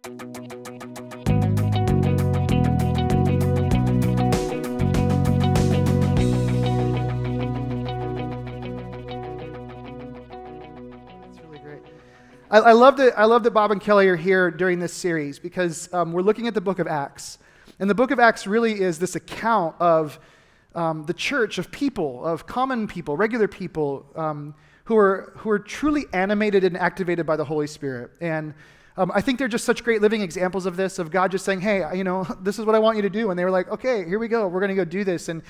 I love that Bob and Kelly are here during this series because we're looking at the book of Acts. And the book of Acts really is this account of the church, of people, of common people, regular people who are truly animated and activated by the Holy Spirit. And I think they're just such great living examples of this, of God just saying, hey, this is what I want you to do. And they were like, okay, here we go. We're going to go do this. And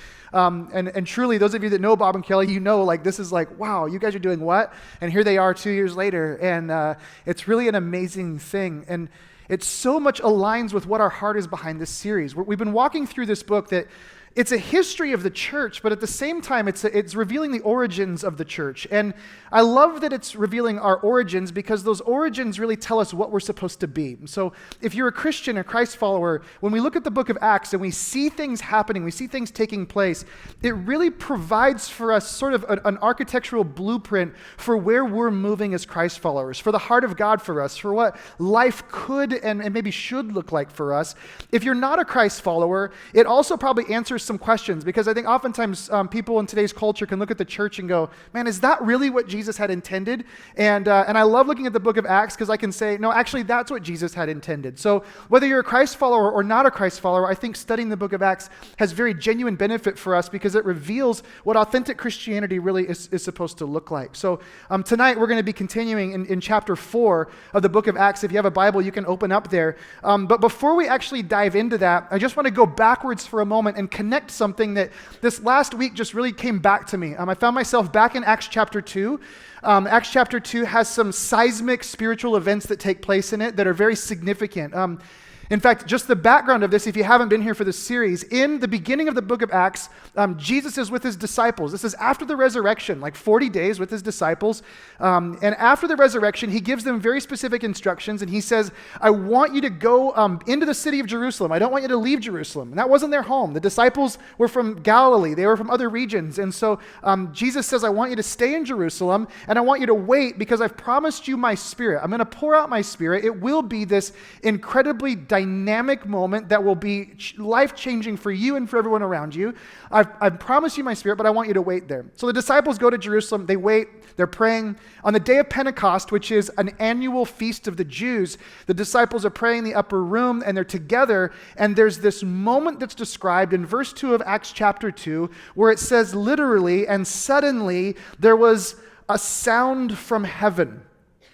truly, those of you that know Bob and Kelly, this is like, wow, you guys are doing what? And here they are 2 years later. And it's really an amazing thing. And it so much aligns with what our heart is behind this series. We've been walking through this book that it's a history of the church, but at the same time, it's revealing the origins of the church. And I love that it's revealing our origins because those origins really tell us what we're supposed to be. So if you're a Christian, a Christ follower, when we look at the book of Acts and we see things happening, we see things taking place, it really provides for us sort of an architectural blueprint for where we're moving as Christ followers, for the heart of God for us, for what life could and maybe should look like for us. If you're not a Christ follower, it also probably answers some questions, because I think oftentimes people in today's culture can look at the church and go, man, is that really what Jesus had intended? And I love looking at the book of Acts because I can say, no, actually that's what Jesus had intended. So whether you're a Christ follower or not a Christ follower, I think studying the book of Acts has very genuine benefit for us because it reveals what authentic Christianity really is supposed to look like. So tonight we're going to be continuing in chapter 4 of the book of Acts. If you have a Bible, you can open up there. But before we actually dive into that, I just want to go backwards for a moment and connect something that this last week just really came back to me. I found myself back in Acts chapter 2. Acts chapter 2 has some seismic spiritual events that take place in it that are very significant. In fact, just the background of this, if you haven't been here for this series, in the beginning of the book of Acts, Jesus is with his disciples. This is after the resurrection, like 40 days with his disciples. And after the resurrection, he gives them very specific instructions, and he says, I want you to go into the city of Jerusalem. I don't want you to leave Jerusalem. And that wasn't their home. The disciples were from Galilee. They were from other regions. And so Jesus says, I want you to stay in Jerusalem, and I want you to wait because I've promised you my Spirit. I'm going to pour out my Spirit. It will be this incredibly dynamic moment that will be life-changing for you and for everyone around you. I've promised you my Spirit, but I want you to wait there. So the disciples go to Jerusalem. They wait. They're praying. On the day of Pentecost, which is an annual feast of the Jews, the disciples are praying in the upper room, and they're together, and there's this moment that's described in verse 2 of Acts chapter 2, where it says literally, and suddenly there was a sound from heaven.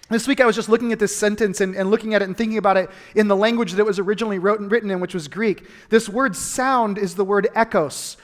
This week I was just looking at this sentence and looking at it and thinking about it in the language that it was originally written in, which was Greek. This word sound is the word echoes.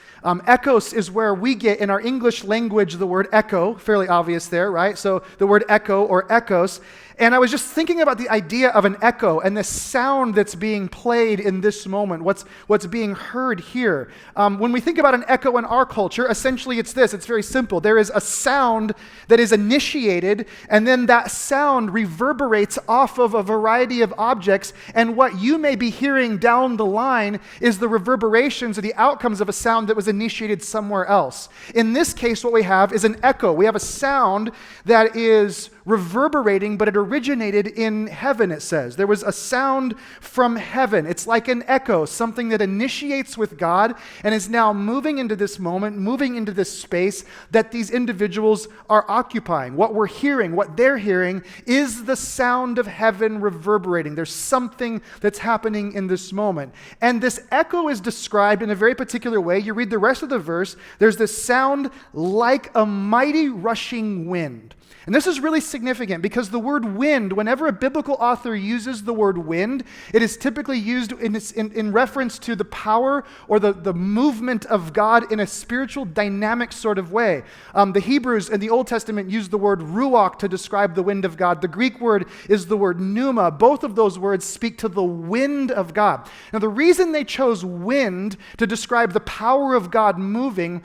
Echoes is where we get in our English language the word echo, fairly obvious there, right? So the word echo or echoes. And I was just thinking about the idea of an echo and the sound that's being played in this moment, what's being heard here. When we think about an echo in our culture, essentially it's this. It's very simple. There is a sound that is initiated, and then that sound reverberates off of a variety of objects, and what you may be hearing down the line is the reverberations or the outcomes of a sound that was initiated somewhere else. In this case, what we have is an echo. We have a sound that is reverberating, but it originated in heaven, it says. There was a sound from heaven. It's like an echo, something that initiates with God and is now moving into this moment, moving into this space that these individuals are occupying. What we're hearing, what they're hearing, is the sound of heaven reverberating. There's something that's happening in this moment. And this echo is described in a very particular way. You read the rest of the verse, there's this sound like a mighty rushing wind. And this is really significant because the word wind, whenever a biblical author uses the word wind, it is typically used in reference to the power or the movement of God in a spiritual dynamic sort of way. The Hebrews in the Old Testament use the word ruach to describe the wind of God. The Greek word is the word pneuma. Both of those words speak to the wind of God. Now, the reason they chose wind to describe the power of God moving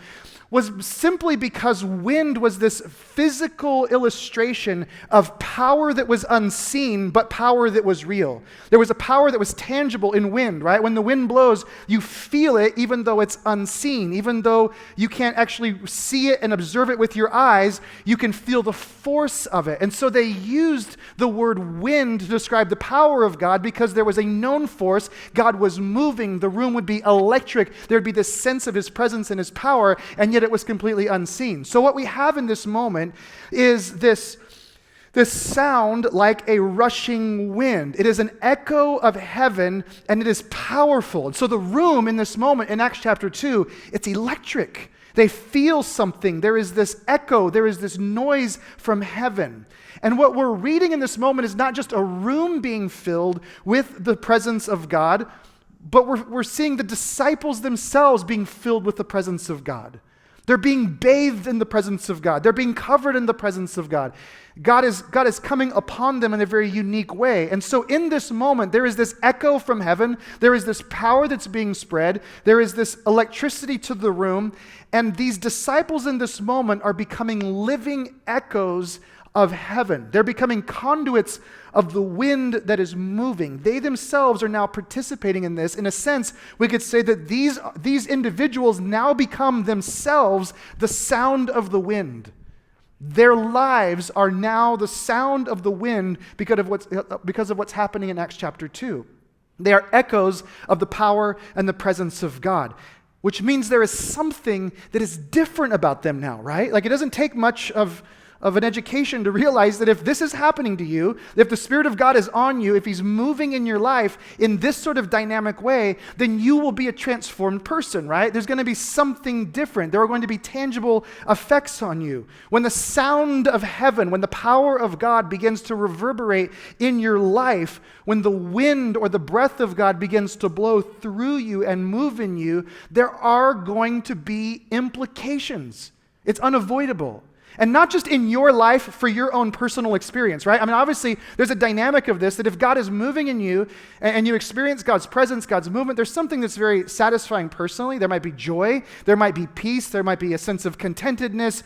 was simply because wind was this physical illustration of power that was unseen, but power that was real. There was a power that was tangible in wind, right? When the wind blows, you feel it even though it's unseen. Even though you can't actually see it and observe it with your eyes, you can feel the force of it. And so they used the word wind to describe the power of God because there was a known force. God was moving. The room would be electric. There'd be this sense of his presence and his power, and yet it was completely unseen. So what we have in this moment is this sound like a rushing wind. It is an echo of heaven, and it is powerful. And so the room in this moment in Acts chapter 2, it's electric. They feel something. There is this echo. There is this noise from heaven. And what we're reading in this moment is not just a room being filled with the presence of God, but we're seeing the disciples themselves being filled with the presence of God. They're being bathed in the presence of God. They're being covered in the presence of God. God is coming upon them in a very unique way. And so in this moment, there is this echo from heaven. There is this power that's being spread. There is this electricity to the room. And these disciples in this moment are becoming living echoes of heaven. They're becoming conduits of the wind that is moving. They themselves are now participating in this. In a sense, we could say that these individuals now become themselves the sound of the wind. Their lives are now the sound of the wind because of what's happening in Acts chapter 2. They are echoes of the power and the presence of God, which means there is something that is different about them now, right? Like, it doesn't take much of an education to realize that if this is happening to you, if the Spirit of God is on you, if he's moving in your life in this sort of dynamic way, then you will be a transformed person, right? There's going to be something different. There are going to be tangible effects on you. When the sound of heaven, when the power of God begins to reverberate in your life, when the wind or the breath of God begins to blow through you and move in you, there are going to be implications. It's unavoidable. And not just in your life for your own personal experience, right? I mean, obviously, there's a dynamic of this that if God is moving in you and you experience God's presence, God's movement, there's something that's very satisfying personally. There might be joy. There might be peace. There might be a sense of contentedness,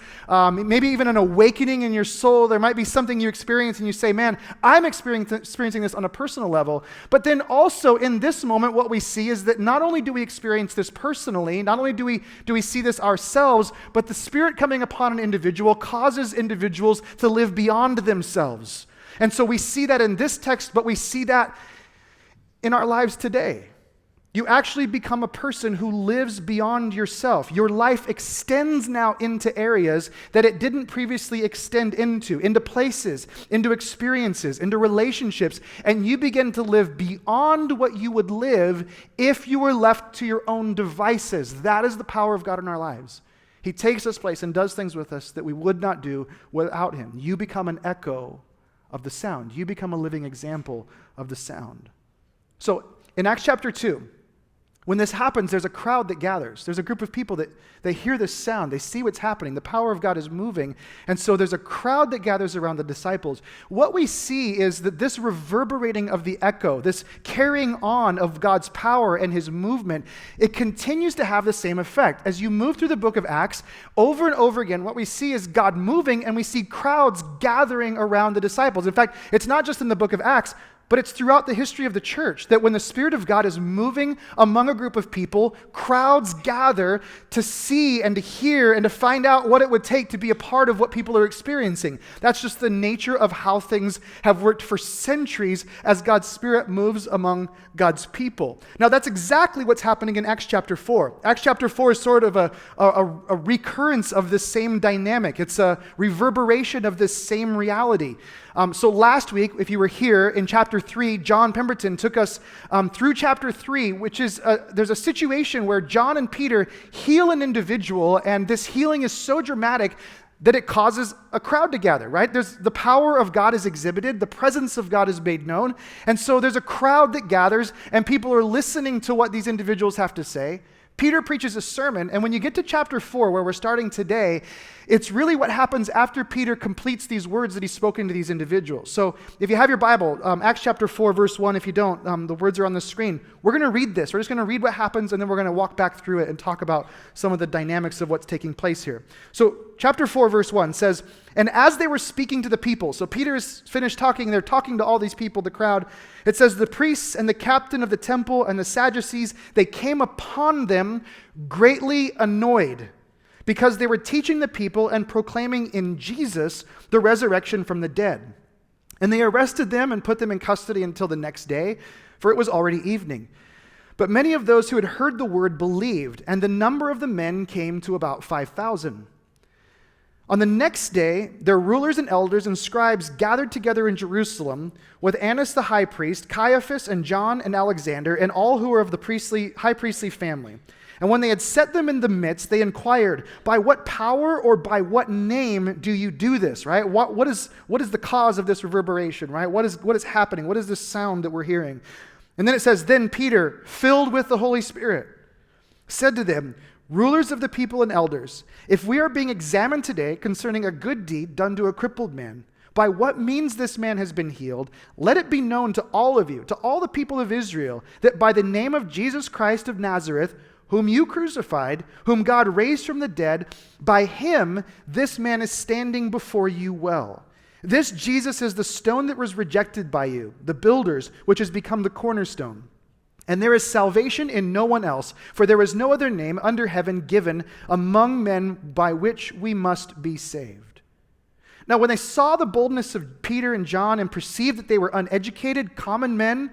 maybe even an awakening in your soul. There might be something you experience and you say, man, I'm experiencing this on a personal level. But then also in this moment, what we see is that not only do we experience this personally, not only do we see this ourselves, but the Spirit coming upon an individual causes individuals to live beyond themselves. And so we see that in this text, but we see that in our lives today. You actually become a person who lives beyond yourself. Your life extends now into areas that it didn't previously extend into places, into experiences, into relationships, and you begin to live beyond what you would live if you were left to your own devices. That is the power of God in our lives. He takes us place and does things with us that we would not do without him. You become an echo of the sound. You become a living example of the sound. So in Acts chapter 2, when this happens, there's a crowd that gathers. There's a group of people that they hear this sound. They see what's happening. The power of God is moving. And so there's a crowd that gathers around the disciples. What we see is that this reverberating of the echo, this carrying on of God's power and his movement, it continues to have the same effect. As you move through the book of Acts, over and over again, what we see is God moving, and we see crowds gathering around the disciples. In fact, it's not just in the book of Acts, but it's throughout the history of the church that when the Spirit of God is moving among a group of people, crowds gather to see and to hear and to find out what it would take to be a part of what people are experiencing. That's just the nature of how things have worked for centuries as God's Spirit moves among God's people. Now, that's exactly what's happening in Acts chapter 4. Acts chapter 4 is sort of a recurrence of this same dynamic. It's a reverberation of this same reality. So last week, if you were here in chapter 3, John Pemberton took us through chapter 3, which is, there's a situation where John and Peter heal an individual, and this healing is so dramatic that it causes a crowd to gather, right? The power of God is exhibited, the presence of God is made known, and so there's a crowd that gathers, and people are listening to what these individuals have to say. Peter preaches a sermon, and when you get to chapter 4, where we're starting today, it's really what happens after Peter completes these words that he's spoken to these individuals. So if you have your Bible, Acts chapter 4, verse 1, if you don't, the words are on the screen. We're going to read this. We're just going to read what happens, and then we're going to walk back through it and talk about some of the dynamics of what's taking place here. So chapter 4, verse 1 says, "And as they were speaking to the people," so Peter is finished talking, they're talking to all these people, the crowd. It says, "The priests and the captain of the temple and the Sadducees, they came upon them greatly annoyed, because they were teaching the people and proclaiming in Jesus the resurrection from the dead. And they arrested them and put them in custody until the next day, for it was already evening. But many of those who had heard the word believed, and the number of the men came to about 5,000. On the next day, their rulers and elders and scribes gathered together in Jerusalem with Annas the high priest, Caiaphas and John and Alexander, and all who were of the high priestly family. And when they had set them in the midst, they inquired, 'By what power or by what name do you do this?'" Right? What is the cause of this reverberation? Right? What is happening? What is this sound that we're hearing? And then it says, "Then Peter, filled with the Holy Spirit, said to them, 'Rulers of the people and elders, if we are being examined today concerning a good deed done to a crippled man, by what means this man has been healed, let it be known to all of you, to all the people of Israel, that by the name of Jesus Christ of Nazareth, whom you crucified, whom God raised from the dead, by him this man is standing before you well. This Jesus is the stone that was rejected by you, the builders, which has become the cornerstone. And there is salvation in no one else, for there is no other name under heaven given among men by which we must be saved.' Now when they saw the boldness of Peter and John and perceived that they were uneducated, common men,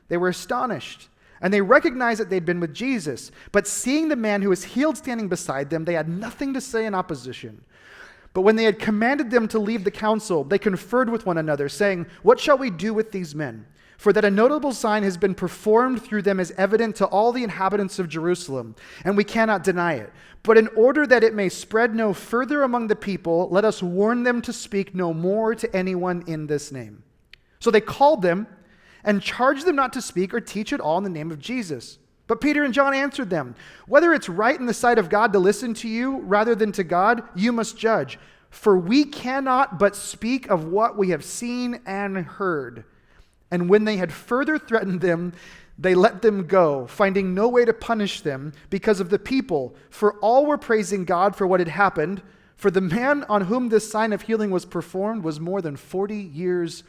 they were astonished. And they recognized that they'd been with Jesus. But seeing the man who was healed standing beside them, they had nothing to say in opposition. But when they had commanded them to leave the council, they conferred with one another, saying, 'What shall we do with these men? For that a notable sign has been performed through them is evident to all the inhabitants of Jerusalem, and we cannot deny it. But in order that it may spread no further among the people, let us warn them to speak no more to anyone in this name.' So they called them and charged them not to speak or teach at all in the name of Jesus. But Peter and John answered them, 'Whether it's right in the sight of God to listen to you rather than to God, you must judge. For we cannot but speak of what we have seen and heard.' And when they had further threatened them, they let them go, finding no way to punish them because of the people, for all were praising God for what had happened. For the man on whom this sign of healing was performed was more than 40 years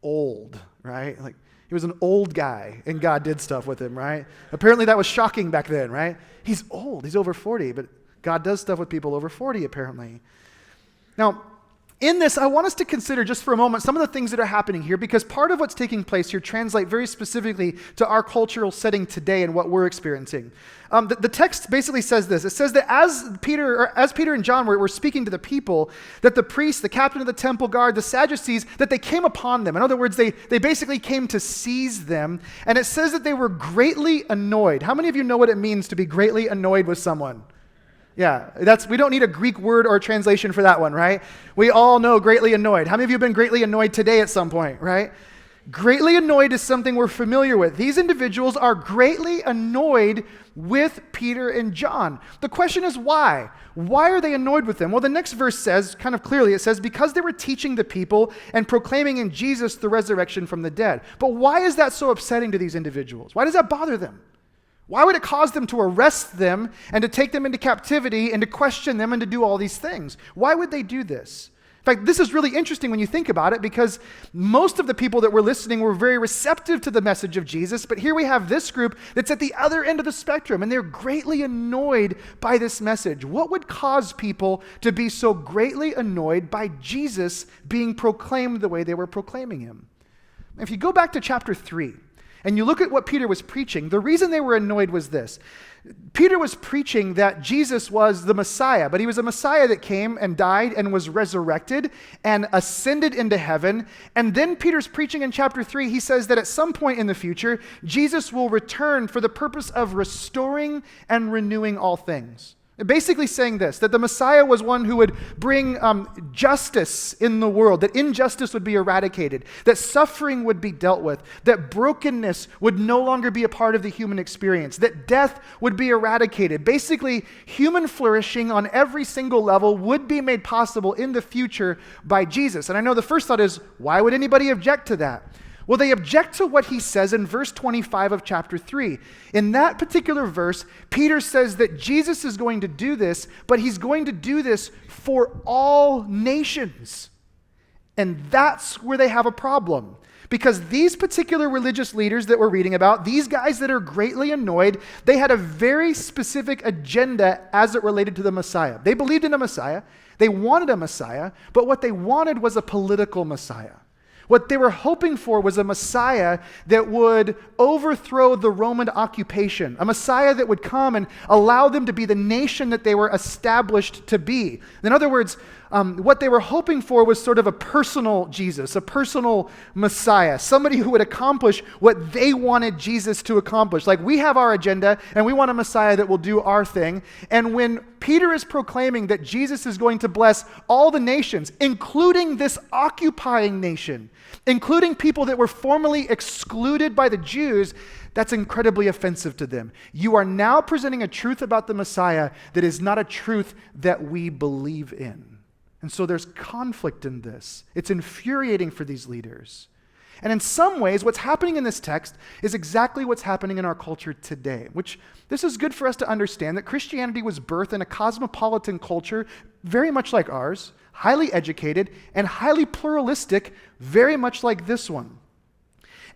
old," right? Like, he was an old guy, and God did stuff with him, right? Apparently that was shocking back then, right? He's old, he's over 40, but God does stuff with people over 40, apparently. Now, in this, I want us to consider just for a moment some of the things that are happening here, because part of what's taking place here translate very specifically to our cultural setting today and what we're experiencing. The text basically says this. It says that as Peter and John were speaking to the people, that the priests, the captain of the temple guard, the Sadducees, that they came upon them. In other words, they basically came to seize them. And it says that they were greatly annoyed. How many of you know what it means to be greatly annoyed with someone? Yeah, we don't need a Greek word or a translation for that one, right? We all know greatly annoyed. How many of you have been greatly annoyed today at some point, right? Greatly annoyed is something we're familiar with. These individuals are greatly annoyed with Peter and John. The question is why? Why are they annoyed with them? Well, the next verse says, kind of clearly, it says, because they were teaching the people and proclaiming in Jesus the resurrection from the dead. But why is that so upsetting to these individuals? Why does that bother them? Why would it cause them to arrest them and to take them into captivity and to question them and to do all these things? Why would they do this? In fact, this is really interesting when you think about it, because most of the people that were listening were very receptive to the message of Jesus, but here we have this group that's at the other end of the spectrum, and they're greatly annoyed by this message. What would cause people to be so greatly annoyed by Jesus being proclaimed the way they were proclaiming him? If you go back to chapter 3, and you look at what Peter was preaching, the reason they were annoyed was this. Peter was preaching that Jesus was the Messiah, but he was a Messiah that came and died and was resurrected and ascended into heaven. And then Peter's preaching in chapter 3, he says that at some point in the future, Jesus will return for the purpose of restoring and renewing all things. Basically saying this, that the Messiah was one who would bring justice in the world, that injustice would be eradicated, that suffering would be dealt with, that brokenness would no longer be a part of the human experience, that death would be eradicated. Basically, human flourishing on every single level would be made possible in the future by Jesus. And I know the first thought is, why would anybody object to that? Well, they object to what he says in verse 25 of chapter 3. In that particular verse, Peter says that Jesus is going to do this, but he's going to do this for all nations. And that's where they have a problem. Because these particular religious leaders that we're reading about, these guys that are greatly annoyed, they had a very specific agenda as it related to the Messiah. They believed in a Messiah, they wanted a Messiah, but what they wanted was a political Messiah. What they were hoping for was a Messiah that would overthrow the Roman occupation, a Messiah that would come and allow them to be the nation that they were established to be. In other words, what they were hoping for was sort of a personal Jesus, a personal Messiah, somebody who would accomplish what they wanted Jesus to accomplish. Like, we have our agenda and we want a Messiah that will do our thing. And when Peter is proclaiming that Jesus is going to bless all the nations, including this occupying nation, including people that were formerly excluded by the Jews, that's incredibly offensive to them. You are now presenting a truth about the Messiah that is not a truth that we believe in. And so there's conflict in this. It's infuriating for these leaders. And in some ways, what's happening in this text is exactly what's happening in our culture today, which this is good for us to understand that Christianity was birthed in a cosmopolitan culture very much like ours, highly educated and highly pluralistic, very much like this one.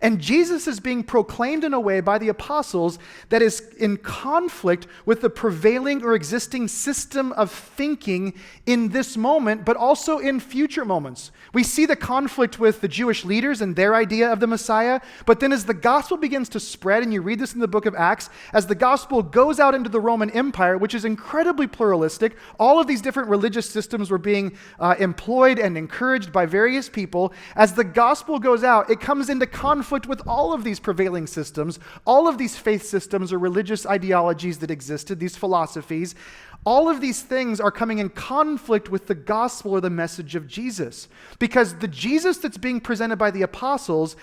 And Jesus is being proclaimed in a way by the apostles that is in conflict with the prevailing or existing system of thinking in this moment, but also in future moments. We see the conflict with the Jewish leaders and their idea of the Messiah, but then as the gospel begins to spread, and you read this in the book of Acts, as the gospel goes out into the Roman Empire, which is incredibly pluralistic, all of these different religious systems were being employed and encouraged by various people. As the gospel goes out, it comes into conflict with all of these prevailing systems, all of these faith systems or religious ideologies that existed, these philosophies. All of these things are coming in conflict with the gospel or the message of Jesus. Because the Jesus that's being presented by the apostles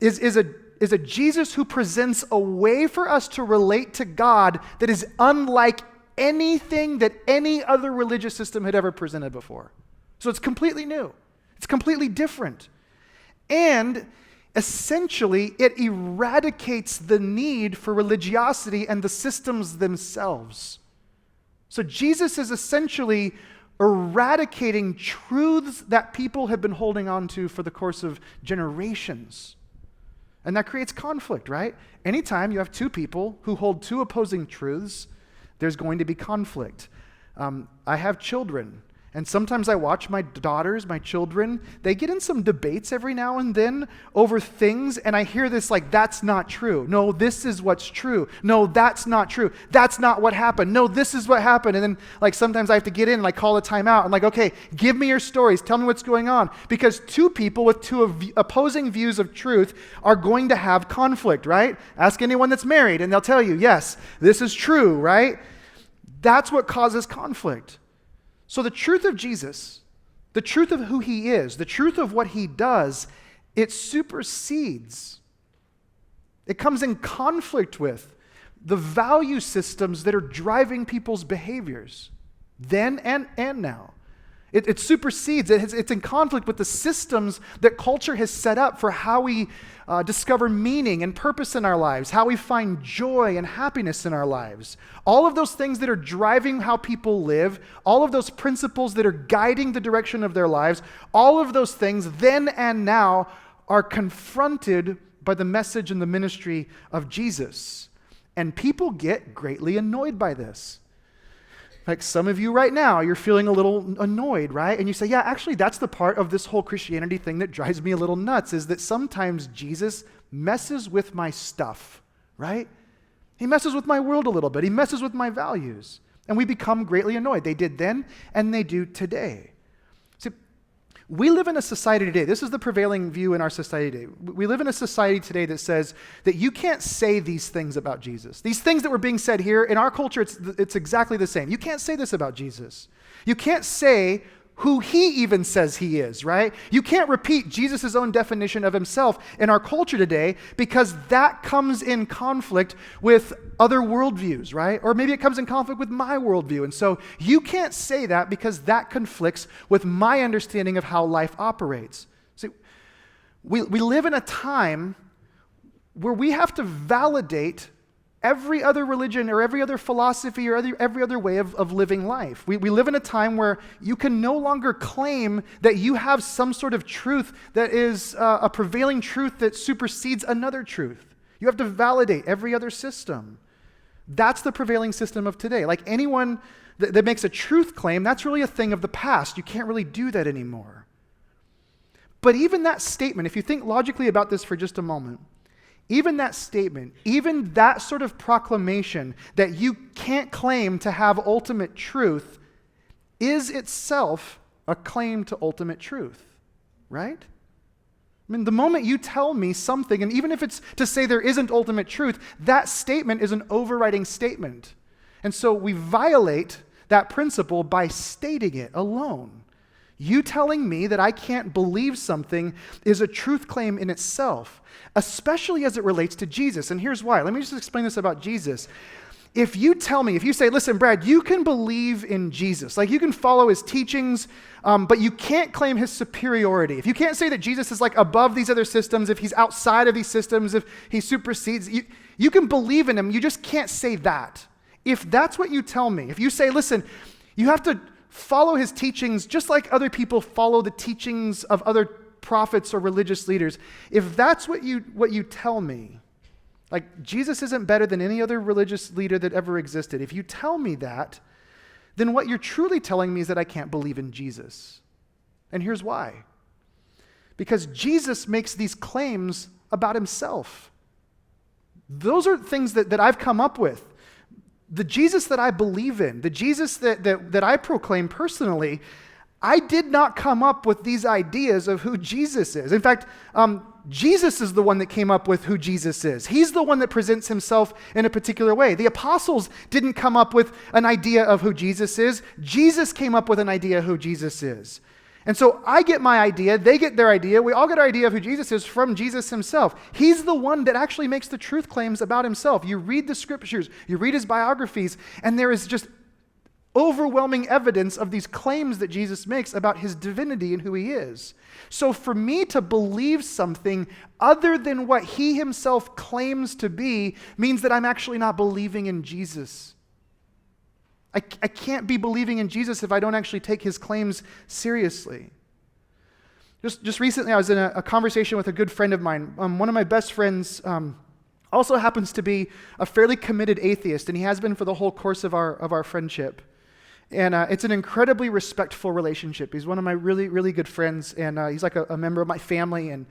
is a Jesus who presents a way for us to relate to God that is unlike anything that any other religious system had ever presented before. So it's completely new. It's completely different. And essentially, it eradicates the need for religiosity and the systems themselves. So Jesus is essentially eradicating truths that people have been holding on to for the course of generations. And that creates conflict, right? Anytime you have two people who hold two opposing truths, there's going to be conflict. I have children. And sometimes I watch my daughters, my children, they get in some debates every now and then over things, and I hear this like, that's not true. No, this is what's true. No, that's not true. That's not what happened. No, this is what happened. And then like sometimes I have to get in and like call a timeout. I'm like, okay, give me your stories. Tell me what's going on. Because two people with two opposing views of truth are going to have conflict, right? Ask anyone that's married and they'll tell you, yes, this is true, right? That's what causes conflict. So the truth of Jesus, the truth of who he is, the truth of what he does, it supersedes. It comes in conflict with the value systems that are driving people's behaviors then and now. It supersedes. It's in conflict with the systems that culture has set up for how we discover meaning and purpose in our lives, how we find joy and happiness in our lives. All of those things that are driving how people live, all of those principles that are guiding the direction of their lives, all of those things then and now are confronted by the message and the ministry of Jesus. And people get greatly annoyed by this. Like some of you right now, you're feeling a little annoyed, right? And you say, yeah, actually, that's the part of this whole Christianity thing that drives me a little nuts, is that sometimes Jesus messes with my stuff, right? He messes with my world a little bit. He messes with my values. And we become greatly annoyed. They did then, and they do today. See, We live in a society today, this is the prevailing view in our society today. We live in a society today that says that you can't say these things about Jesus. These things that were being said here, in our culture, it's exactly the same. You can't say this about Jesus. You can't say who he even says he is, right? You can't repeat Jesus' own definition of himself in our culture today because that comes in conflict with other worldviews, right? Or maybe it comes in conflict with my worldview. And so you can't say that because that conflicts with my understanding of how life operates. See, we live in a time where we have to validate every other religion or every other philosophy or every other way of living life. We live in a time where you can no longer claim that you have some sort of truth that is a prevailing truth that supersedes another truth. You have to validate every other system. That's the prevailing system of today. Like anyone that makes a truth claim, that's really a thing of the past. You can't really do that anymore. But even that statement, if you think logically about this for just a moment, even that statement, even that sort of proclamation that you can't claim to have ultimate truth is itself a claim to ultimate truth, right? I mean, the moment you tell me something, and even if it's to say there isn't ultimate truth, that statement is an overriding statement. And so we violate that principle by stating it alone. You telling me that I can't believe something is a truth claim in itself, especially as it relates to Jesus. And here's why. Let me just explain this about Jesus. If you tell me, if you say, listen, Brad, you can believe in Jesus, like you can follow his teachings, but you can't claim his superiority. If you can't say that Jesus is like above these other systems, if he's outside of these systems, if he supersedes, you can believe in him, you just can't say that. If that's what you tell me, if you say, listen, you have to follow his teachings just like other people follow the teachings of other prophets or religious leaders, if that's what you tell me, like Jesus isn't better than any other religious leader that ever existed, if you tell me that, then what you're truly telling me is that I can't believe in Jesus. And here's why. Because Jesus makes these claims about himself. Those are things that I've come up with. The Jesus that I believe in, the Jesus that I proclaim personally, I did not come up with these ideas of who Jesus is. In fact, Jesus is the one that came up with who Jesus is. He's the one that presents himself in a particular way. The apostles didn't come up with an idea of who Jesus is. Jesus came up with an idea of who Jesus is. And so I get my idea, they get their idea, we all get our idea of who Jesus is from Jesus himself. He's the one that actually makes the truth claims about himself. You read the scriptures, you read his biographies, and there is just overwhelming evidence of these claims that Jesus makes about his divinity and who he is. So for me to believe something other than what he himself claims to be means that I'm actually not believing in Jesus. I can't be believing in Jesus if I don't actually take his claims seriously. Just recently, I was in a conversation with a good friend of mine. One of my best friends also happens to be a fairly committed atheist, and he has been for the whole course of our friendship. And it's an incredibly respectful relationship. He's one of my really, really good friends, and he's like a member of my family, and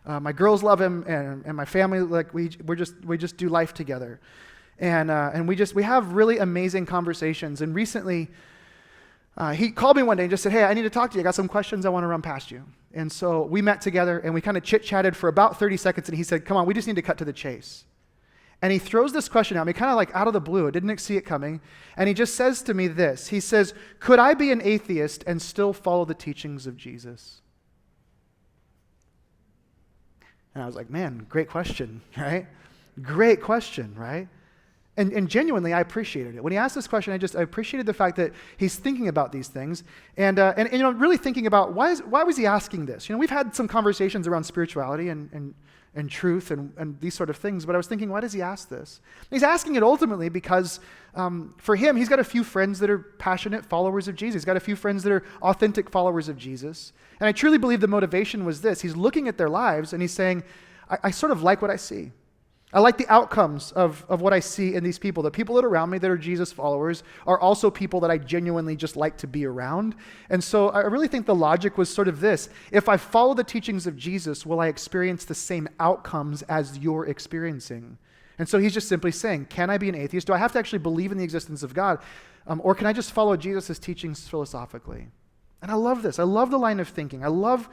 my girls love him, and my family, like we just do life together. And we have really amazing conversations. And recently, he called me one day and just said, hey, I need to talk to you. I got some questions I want to run past you. And so we met together and we kind of chit-chatted for about 30 seconds. And he said, come on, we just need to cut to the chase. And he throws this question at me kind of like out of the blue. I didn't see it coming. And he just says to me this. He says, could I be an atheist and still follow the teachings of Jesus? And I was like, man, great question, right? Great question, right? And genuinely, I appreciated it. When he asked this question, I appreciated the fact that he's thinking about these things and really thinking about why was he asking this? We've had some conversations around spirituality and truth and these sort of things, but I was thinking, why does he ask this? He's asking it ultimately because for him, he's got a few friends that are passionate followers of Jesus. He's got a few friends that are authentic followers of Jesus. And I truly believe the motivation was this. He's looking at their lives and he's saying, I sort of like what I see. I like the outcomes of what I see in these people. The people that are around me that are Jesus followers are also people that I genuinely just like to be around. And so I really think the logic was sort of this. If I follow the teachings of Jesus, will I experience the same outcomes as you're experiencing? And so he's just simply saying, can I be an atheist? Do I have to actually believe in the existence of God? Or can I just follow Jesus' teachings philosophically? And I love this. I love the line of thinking. I love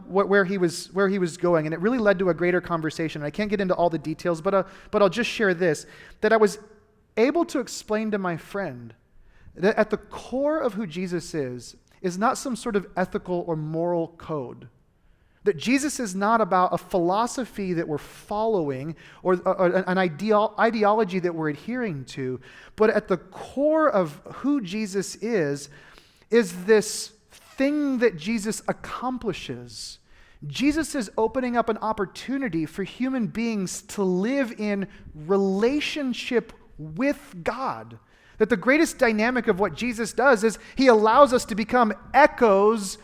where he was going, and it really led to a greater conversation. I can't get into all the details, but I'll just share this, that I was able to explain to my friend that at the core of who Jesus is not some sort of ethical or moral code. That Jesus is not about a philosophy that we're following or an ideology that we're adhering to, but at the core of who Jesus is this thing that Jesus accomplishes. Jesus is opening up an opportunity for human beings to live in relationship with God. That the greatest dynamic of what Jesus does is he allows us to become echoes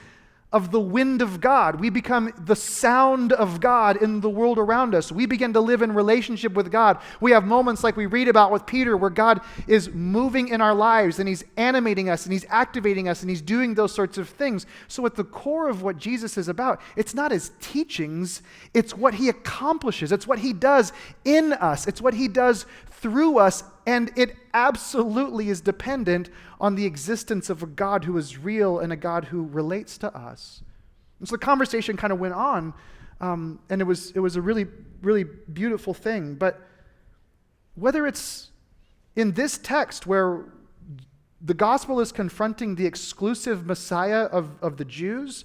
of the wind of God. We become the sound of God in the world around us. We begin to live in relationship with God. We have moments like we read about with Peter where God is moving in our lives and he's animating us and he's activating us and he's doing those sorts of things. So at the core of what Jesus is about, it's not his teachings, it's what he accomplishes. It's what he does in us. It's what he does through us, and it absolutely is dependent on the existence of a God who is real and a God who relates to us. And so the conversation kind of went on, and it was a really, really beautiful thing. But whether it's in this text where the gospel is confronting the exclusive Messiah of the Jews,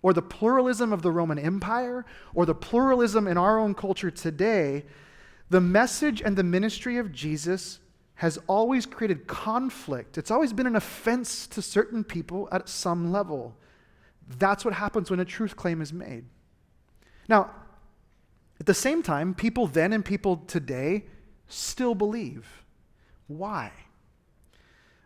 or the pluralism of the Roman Empire, or the pluralism in our own culture today, the message and the ministry of Jesus has always created conflict. It's always been an offense to certain people at some level. That's what happens when a truth claim is made. Now, at the same time, people then and people today still believe. Why?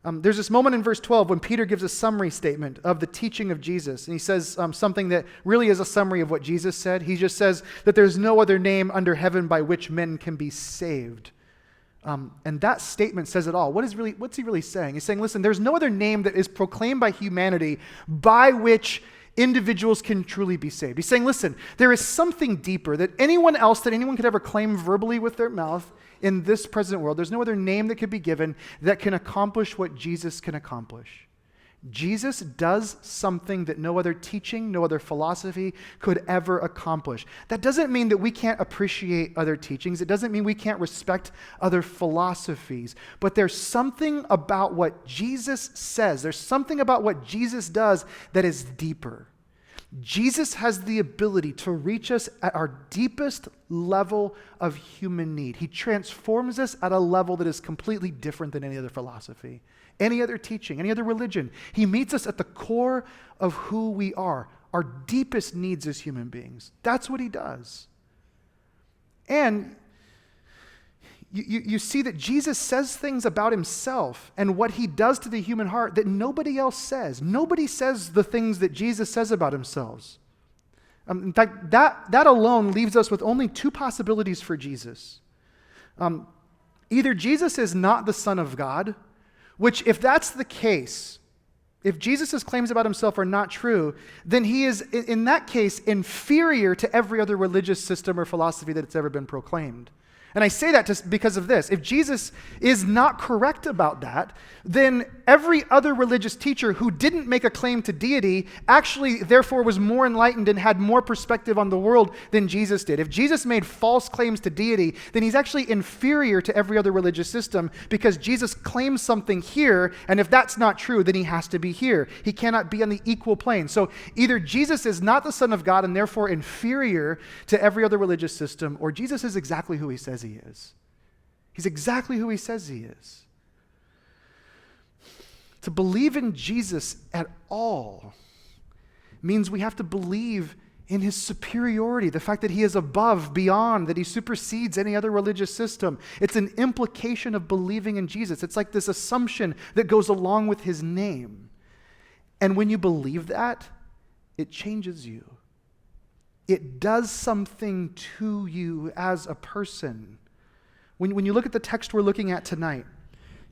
There's this moment in verse 12 when Peter gives a summary statement of the teaching of Jesus. And he says something that really is a summary of what Jesus said. He just says that there's no other name under heaven by which men can be saved. And that statement says it all. What's he really saying? He's saying, listen, there's no other name that is proclaimed by humanity by which individuals can truly be saved. He's saying, listen, there is something deeper that anyone could ever claim verbally with their mouth in this present world. There's no other name that could be given that can accomplish what Jesus can accomplish. Jesus does something that no other teaching, no other philosophy could ever accomplish. That doesn't mean that we can't appreciate other teachings. It doesn't mean we can't respect other philosophies. But there's something about what Jesus says, there's something about what Jesus does that is deeper. Jesus has the ability to reach us at our deepest level of human need. He transforms us at a level that is completely different than any other philosophy, any other teaching, any other religion. He meets us at the core of who we are, our deepest needs as human beings. That's what he does. And you see that Jesus says things about himself and what he does to the human heart that nobody else says. Nobody says the things that Jesus says about himself. In fact, that alone leaves us with only two possibilities for Jesus. Either Jesus is not the Son of God, which if that's the case, if Jesus' claims about himself are not true, then he is, in that case, inferior to every other religious system or philosophy that's ever been proclaimed. And I say that just because of this. If Jesus is not correct about that, then every other religious teacher who didn't make a claim to deity actually, therefore, was more enlightened and had more perspective on the world than Jesus did. If Jesus made false claims to deity, then he's actually inferior to every other religious system because Jesus claims something here, and if that's not true, then he has to be here. He cannot be on the equal plane. So either Jesus is not the Son of God and therefore inferior to every other religious system, or Jesus is exactly who he says he is. He's exactly who he says he is. To believe in Jesus at all means we have to believe in his superiority, the fact that he is above, beyond, that he supersedes any other religious system. It's an implication of believing in Jesus. It's like this assumption that goes along with his name. And when you believe that, it changes you. It does something to you as a person. When you look at the text we're looking at tonight,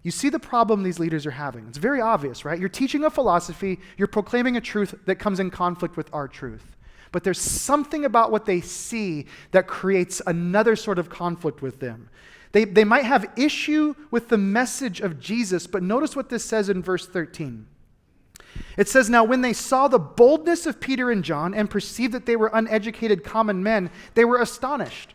you see the problem these leaders are having. It's very obvious, right? You're teaching a philosophy, you're proclaiming a truth that comes in conflict with our truth. But there's something about what they see that creates another sort of conflict with them. They might have issue with the message of Jesus, but notice what this says in verse 13. It says, "Now when they saw the boldness of Peter and John and perceived that they were uneducated common men, they were astonished."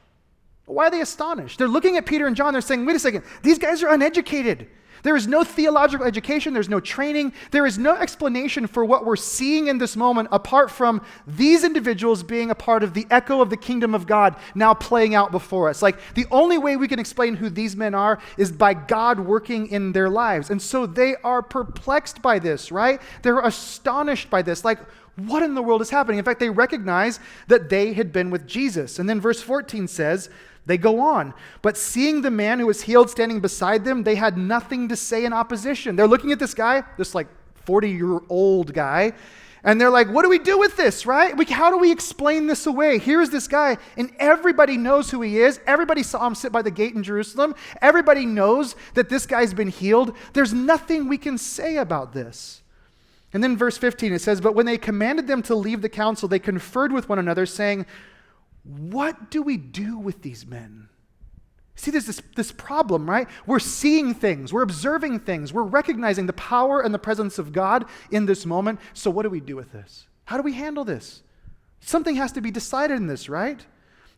Why are they astonished? They're looking at Peter and John, they're saying, wait a second, these guys are uneducated. There is no theological education, there's no training, there is no explanation for what we're seeing in this moment apart from these individuals being a part of the echo of the kingdom of God now playing out before us. Like, the only way we can explain who these men are is by God working in their lives. And so they are perplexed by this, right? They're astonished by this. Like, what in the world is happening? In fact, they recognize that they had been with Jesus. And then verse 14 says, they go on, "But seeing the man who was healed standing beside them, they had nothing to say in opposition." They're looking at this guy, this like 40-year-old guy, and they're like, what do we do with this, right? How do we explain this away? Here's this guy, and everybody knows who he is. Everybody saw him sit by the gate in Jerusalem. Everybody knows that this guy's been healed. There's nothing we can say about this. And then verse 15, it says, "But when they commanded them to leave the council, they conferred with one another, saying, 'What do we do with these men?'" See, there's this problem, right? We're seeing things, we're observing things, we're recognizing the power and the presence of God in this moment. So what do we do with this? How do we handle this? Something has to be decided in this, right?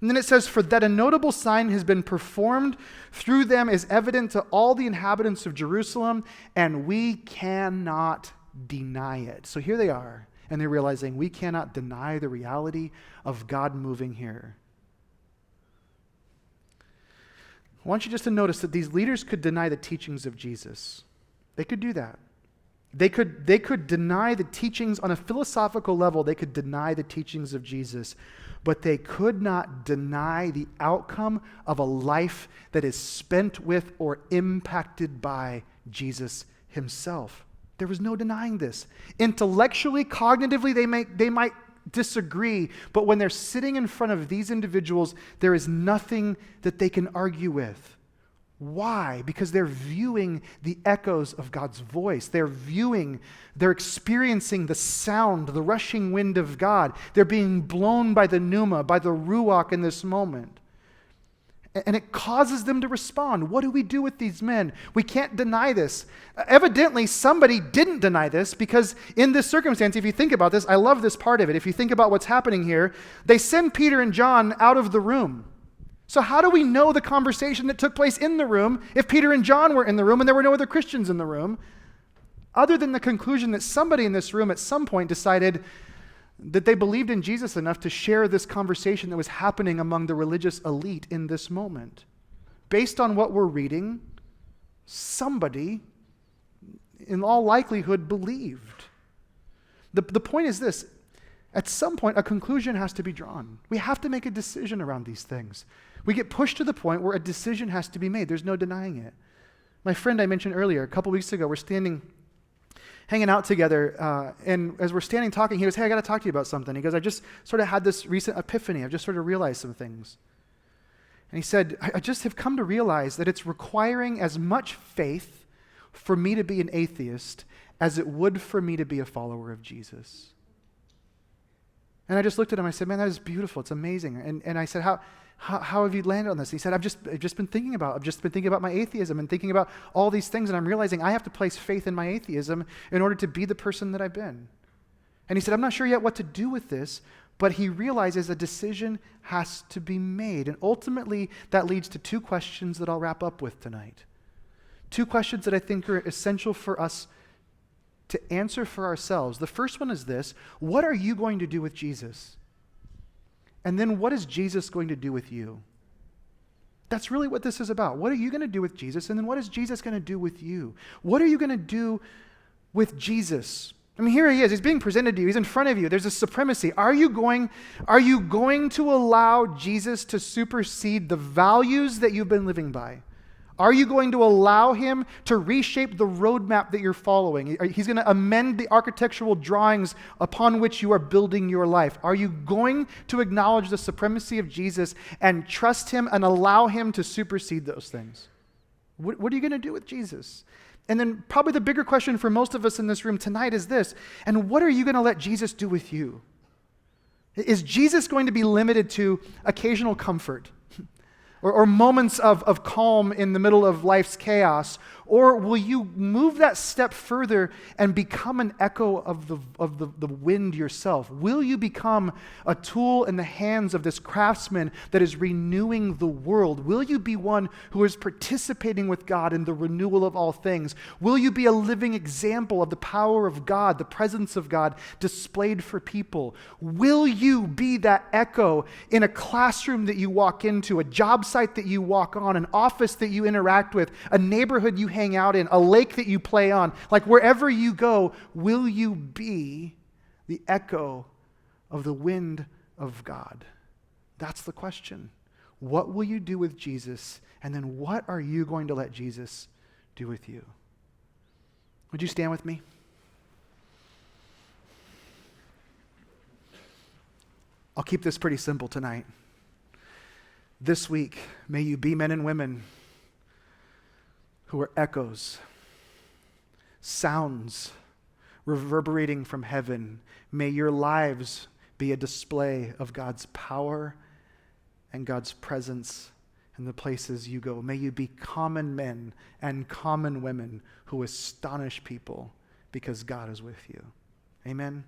And then it says, "For that a notable sign has been performed through them is evident to all the inhabitants of Jerusalem, and we cannot deny it." So here they are. And they're realizing we cannot deny the reality of God moving here. I want you just to notice that these leaders could deny the teachings of Jesus. They could do that. They could deny the teachings on a philosophical level. They could deny the teachings of Jesus. But they could not deny the outcome of a life that is spent with or impacted by Jesus himself. There was no denying this. Intellectually, cognitively, they might disagree, but when they're sitting in front of these individuals, there is nothing that they can argue with. Why? Because they're viewing the echoes of God's voice. They're experiencing the sound, the rushing wind of God. They're being blown by the pneuma, by the ruach in this moment. And it causes them to respond. What do we do with these men? We can't deny this. Evidently, somebody didn't deny this, because in this circumstance, if you think about this, I love this part of it. If you think about what's happening here, they send Peter and John out of the room. So how do we know the conversation that took place in the room if Peter and John were in the room and there were no other Christians in the room? Other than the conclusion that somebody in this room at some point decided that they believed in Jesus enough to share this conversation that was happening among the religious elite in this moment. Based on what we're reading, somebody, in all likelihood, believed. The point is this: at some point, a conclusion has to be drawn. We have to make a decision around these things. We get pushed to the point where a decision has to be made. There's no denying it. My friend I mentioned earlier, a couple weeks ago, we're hanging out together, and as we're standing talking, he goes, "Hey, I got to talk to you about something." He goes, "I just sort of had this recent epiphany. I've just sort of realized some things." And he said, I just have come to realize that it's requiring as much faith for me to be an atheist as it would for me to be a follower of Jesus." And I just looked at him, I said, "Man, that is beautiful, it's amazing." And I said, How have you landed on this? He said, I've just been thinking about my atheism and thinking about all these things, and I'm realizing I have to place faith in my atheism in order to be the person that I've been. And he said, I'm not sure yet what to do with this, but he realizes a decision has to be made. And ultimately, that leads to two questions that I'll wrap up with tonight. Two questions that I think are essential for us to answer for ourselves. The first one is this: what are you going to do with Jesus? And then what is Jesus going to do with you? That's really what this is about. What are you going to do with Jesus? And then what is Jesus going to do with you? What are you going to do with Jesus? I mean, here he is. He's being presented to you. He's in front of you. There's a supremacy. Are you going to allow Jesus to supersede the values that you've been living by? Are you going to allow him to reshape the roadmap that you're following? He's going to amend the architectural drawings upon which you are building your life. Are you going to acknowledge the supremacy of Jesus and trust him and allow him to supersede those things? What are you going to do with Jesus? And then probably the bigger question for most of us in this room tonight is this: and what are you going to let Jesus do with you? Is Jesus going to be limited to occasional comfort? Or moments of calm in the middle of life's chaos? Or will you move that step further and become an echo of the wind yourself? Will you become a tool in the hands of this craftsman that is renewing the world? Will you be one who is participating with God in the renewal of all things? Will you be a living example of the power of God, the presence of God displayed for people? Will you be that echo in a classroom that you walk into, a job site that you walk on, an office that you interact with, a neighborhood you hang out in, a lake that you play on? Like wherever you go, will you be the echo of the wind of God? That's the question. What will you do with Jesus? And then what are you going to let Jesus do with you? Would you stand with me? I'll keep this pretty simple tonight. This week, may you be men and women who are echoes, sounds reverberating from heaven. May your lives be a display of God's power and God's presence in the places you go. May you be common men and common women who astonish people because God is with you. Amen.